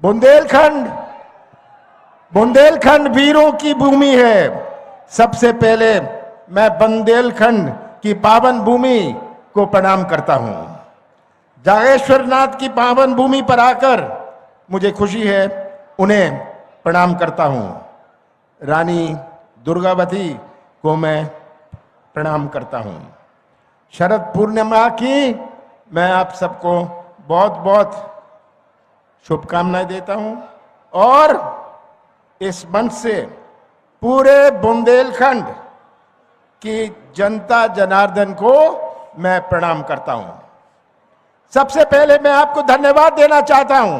बुंदेलखंड बुंदेलखंड वीरों की भूमि है। सबसे पहले मैं बुंदेलखंड की पावन भूमि को प्रणाम करता हूं। जागेश्वर नाथ की पावन भूमि पर आकर मुझे खुशी है, उन्हें प्रणाम करता हूं। रानी दुर्गावती को मैं प्रणाम करता हूं। शरद पूर्णिमा की मैं आप सबको बहुत बहुत शुभकामनाएं देता हूं और इस मंच से पूरे बुंदेलखंड की जनता जनार्दन को मैं प्रणाम करता हूं। सबसे पहले मैं आपको धन्यवाद देना चाहता हूं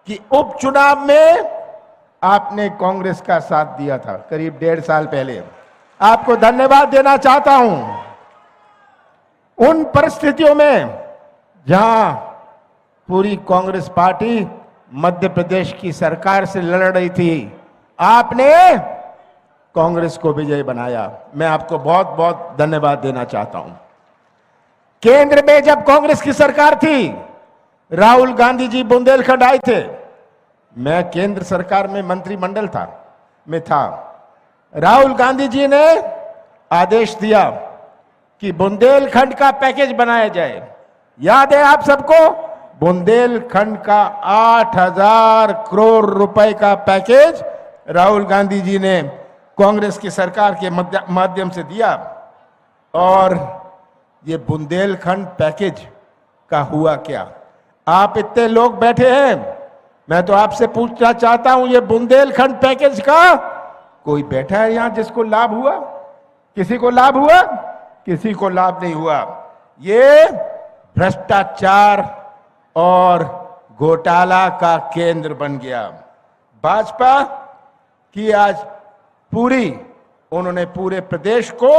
कि उपचुनाव में आपने कांग्रेस का साथ दिया था करीब 1.5 साल पहले। आपको धन्यवाद देना चाहता हूं। उन परिस्थितियों में जहां पूरी कांग्रेस पार्टी मध्य प्रदेश की सरकार से लड़ रही थी, आपने कांग्रेस को विजयी बनाया। मैं आपको बहुत बहुत धन्यवाद देना चाहता हूं। केंद्र में जब कांग्रेस की सरकार थी, राहुल गांधी जी बुंदेलखंड आए थे। मैं केंद्र सरकार में मंत्रिमंडल था। राहुल गांधी जी ने आदेश दिया कि बुंदेलखंड का पैकेज बनाया जाए। याद है आप सबको, बुंदेलखंड का 8,000 करोड़ रुपए का पैकेज राहुल गांधी जी ने कांग्रेस की सरकार के माध्यम से दिया। और ये बुंदेलखंड पैकेज का हुआ क्या? आप इतने लोग बैठे हैं, मैं तो आपसे पूछना चाहता हूं, ये बुंदेलखंड पैकेज का कोई बैठा है यहां जिसको लाभ हुआ? किसी को लाभ हुआ? किसी को लाभ नहीं हुआ। ये भ्रष्टाचार और घोटाला का केंद्र बन गया। भाजपा की आज उन्होंने पूरे प्रदेश को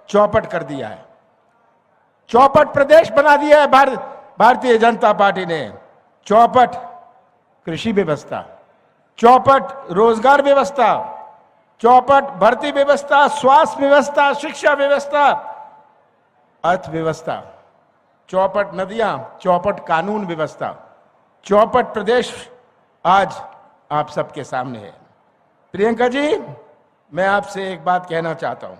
चौपट कर दिया है। चौपट प्रदेश बना दिया है भारतीय जनता पार्टी ने। चौपट कृषि व्यवस्था, चौपट रोजगार व्यवस्था, चौपट भर्ती व्यवस्था, स्वास्थ्य व्यवस्था, शिक्षा व्यवस्था, अर्थव्यवस्था, चौपट नदियां, चौपट कानून व्यवस्था, चौपट प्रदेश आज आप सबके सामने है। प्रियंका जी, मैं आपसे एक बात कहना चाहता हूं।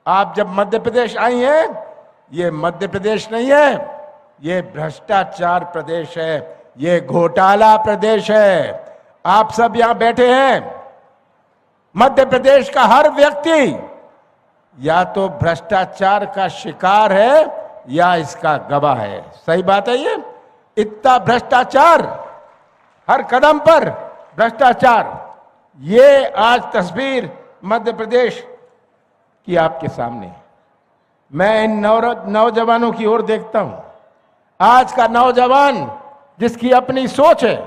आप जब मध्य प्रदेश आई हैं, ये मध्य प्रदेश नहीं है, ये भ्रष्टाचार प्रदेश है, ये घोटाला प्रदेश है। आप सब यहां बैठे हैं, मध्य प्रदेश का हर व्यक्ति या तो भ्रष्टाचार का शिकार है या इसका गवाह है। सही बात है ये? इतना भ्रष्टाचार, हर कदम पर भ्रष्टाचार। ये आज तस्वीर मध्य प्रदेश की आपके सामने है। मैं इन नौजवानों की ओर देखता हूं। आज का नौजवान जिसकी अपनी सोच है,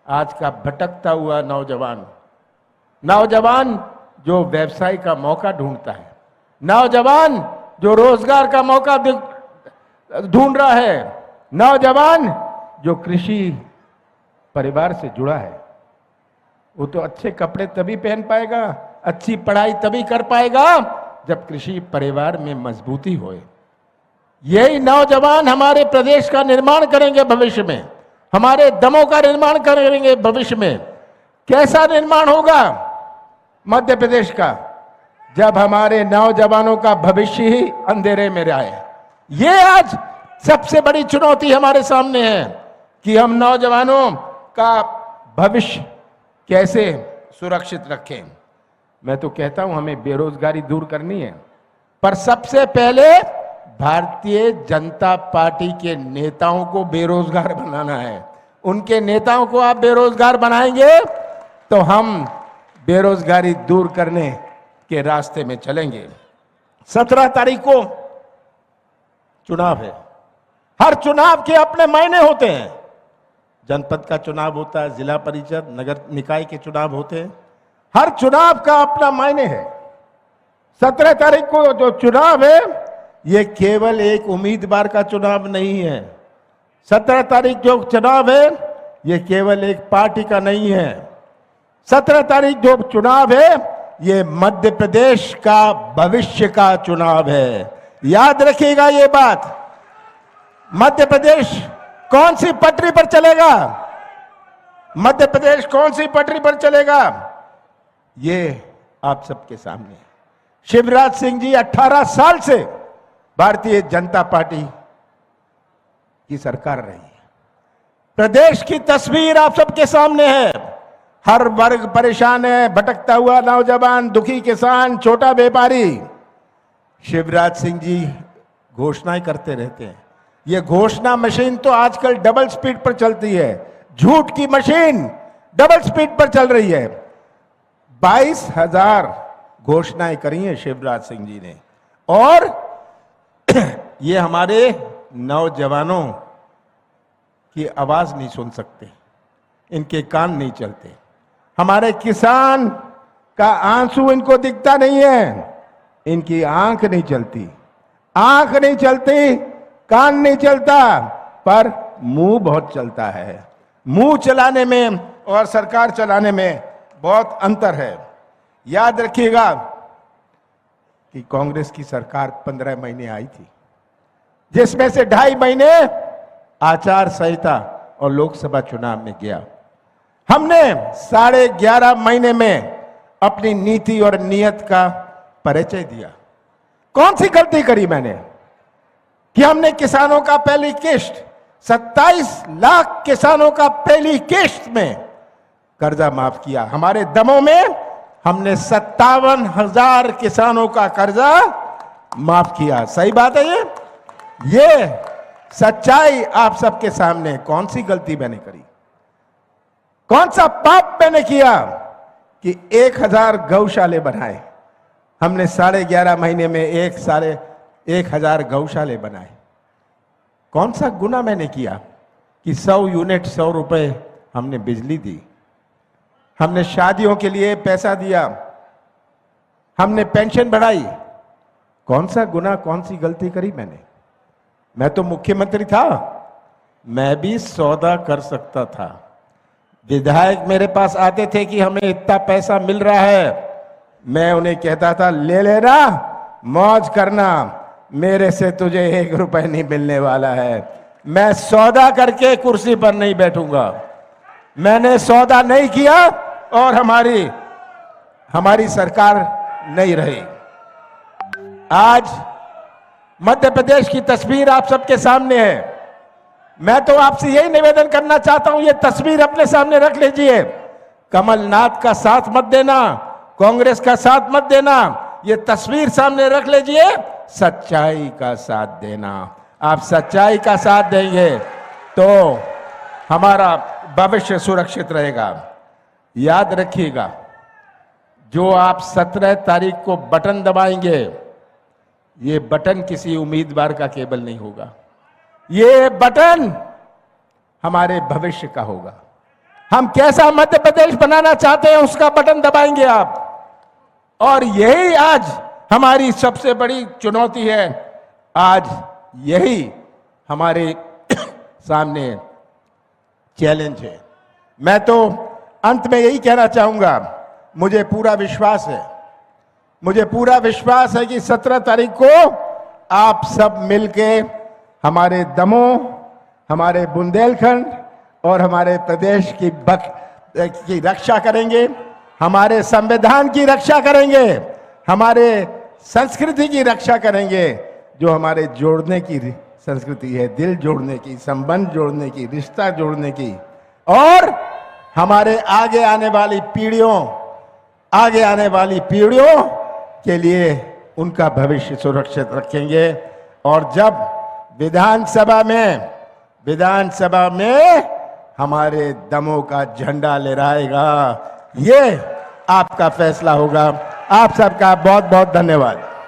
आज का भटकता हुआ नौजवान जो व्यवसाय का मौका ढूंढता है, नौजवान जो रोजगार का मौका ढूंढ रहा है, नौजवान जो कृषि परिवार से जुड़ा है, वो तो अच्छे कपड़े तभी पहन पाएगा, अच्छी पढ़ाई तभी कर पाएगा जब कृषि परिवार में मजबूती होए। यही नौजवान हमारे प्रदेश का निर्माण करेंगे भविष्य में, हमारे दमों का निर्माण करेंगे भविष्य में। कैसा निर्माण होगा मध्य प्रदेश का? जब हमारे नौजवानों का भविष्य ही अंधेरे में रहे। ये आज सबसे बड़ी चुनौती हमारे सामने है कि हम नौजवानों का भविष्य कैसे सुरक्षित रखें। मैं तो कहता हूं हमें बेरोजगारी दूर करनी है, पर सबसे पहले भारतीय जनता पार्टी के नेताओं को बेरोजगार बनाना है। उनके नेताओं को आप बेरोजगार बनाएंगे तो हम बेरोजगारी दूर करने के रास्ते में चलेंगे। 17 तारीख को चुनाव है। हर चुनाव के अपने मायने होते हैं। जनपद का चुनाव होता है, जिला परिषद, नगर निकाय के चुनाव होते हैं। हर चुनाव का अपना मायने है। 17 तारीख को जो चुनाव है, ये केवल एक उम्मीदवार का चुनाव नहीं है। 17 तारीख जो चुनाव है, ये केवल एक पार्टी का नहीं है। 17 तारीख जो चुनाव है, ये मध्य प्रदेश का भविष्य का चुनाव है। याद रखिएगा ये बात। मध्य प्रदेश कौन सी पटरी पर चलेगा? मध्य प्रदेश कौन सी पटरी पर चलेगा, ये आप सबके सामने है। शिवराज सिंह जी 18 साल से भारतीय जनता पार्टी की सरकार रही है। प्रदेश की तस्वीर आप सबके सामने है। हर वर्ग परेशान है, भटकता हुआ नौजवान, दुखी किसान, छोटा व्यापारी। शिवराज सिंह जी घोषणाएं करते रहते हैं। ये घोषणा मशीन तो आजकल डबल स्पीड पर चलती है। झूठ की मशीन डबल स्पीड पर चल रही है। 22,000 घोषणाएं करी हैं शिवराज सिंह जी ने, और ये हमारे नौजवानों की आवाज नहीं सुन सकते, इनके कान नहीं चलते। हमारे किसान का आंसू इनको दिखता नहीं है, इनकी आंख नहीं चलती। आंख नहीं चलती, कान नहीं चलता, पर मुंह बहुत चलता है। मुंह चलाने में और सरकार चलाने में बहुत अंतर है। याद रखिएगा कि कांग्रेस की सरकार 15 महीने आई थी, जिसमें से 2.5 महीने आचार संहिता और लोकसभा चुनाव में गया। हमने 11.5 महीने में अपनी नीति और नियत का परिचय दिया। कौन सी गलती करी मैंने कि हमने किसानों का पहली किश्त 27 लाख किसानों का पहली किश्त में कर्जा माफ किया। हमारे दमों में हमने 57,000 किसानों का कर्जा माफ किया। सही बात है ये सच्चाई आप सबके सामने। कौन सी गलती मैंने करी, कौन सा पाप मैंने किया कि 1000 गौशाले बनाए। हमने 11.5 महीने में 1,000 गौशाले बनाए। कौन सा गुना मैंने किया कि 100 यूनिट 100 रुपए हमने बिजली दी। हमने शादियों के लिए पैसा दिया, हमने पेंशन बढ़ाई। कौन सा गुना, कौन सी गलती करी मैंने? मैं तो मुख्यमंत्री था, मैं भी सौदा कर सकता था। विधायक मेरे पास आते थे कि हमें इतना पैसा मिल रहा है, मैं उन्हें कहता था ले लेना, मौज करना, मेरे से तुझे 1 रुपए नहीं मिलने वाला है। मैं सौदा करके कुर्सी पर नहीं बैठूंगा। मैंने सौदा नहीं किया और हमारी सरकार नहीं रही। आज मध्य प्रदेश की तस्वीर आप सबके सामने है। मैं तो आपसे यही निवेदन करना चाहता हूं, ये तस्वीर अपने सामने रख लीजिए। कमलनाथ का साथ मत देना, कांग्रेस का साथ मत देना, ये तस्वीर सामने रख लीजिए। सच्चाई का साथ देना। आप सच्चाई का साथ देंगे तो हमारा भविष्य सुरक्षित रहेगा। याद रखिएगा, जो आप 17 तारीख को बटन दबाएंगे, ये बटन किसी उम्मीदवार का केवल नहीं होगा, ये बटन हमारे भविष्य का होगा। हम कैसा मध्य प्रदेश बनाना चाहते हैं, उसका बटन दबाएंगे आप। और यही आज हमारी सबसे बड़ी चुनौती है। आज यही हमारे सामने चैलेंज है। मैं तो अंत में यही कहना चाहूंगा, मुझे पूरा विश्वास है कि 17 तारीख को आप सब मिलके हमारे दमों, हमारे बुंदेलखंड और हमारे प्रदेश की रक्षा करेंगे, हमारे संविधान की रक्षा करेंगे, हमारे संस्कृति की रक्षा करेंगे, जो हमारे जोड़ने की संस्कृति है, दिल जोड़ने की, संबंध जोड़ने की, रिश्ता जोड़ने की, और हमारे आगे आने वाली पीढ़ियों के लिए उनका भविष्य सुरक्षित रखेंगे। और जब विधानसभा में हमारे दमों का झंडा लहराएगा, ये आपका फैसला होगा। आप सबका बहुत बहुत धन्यवाद।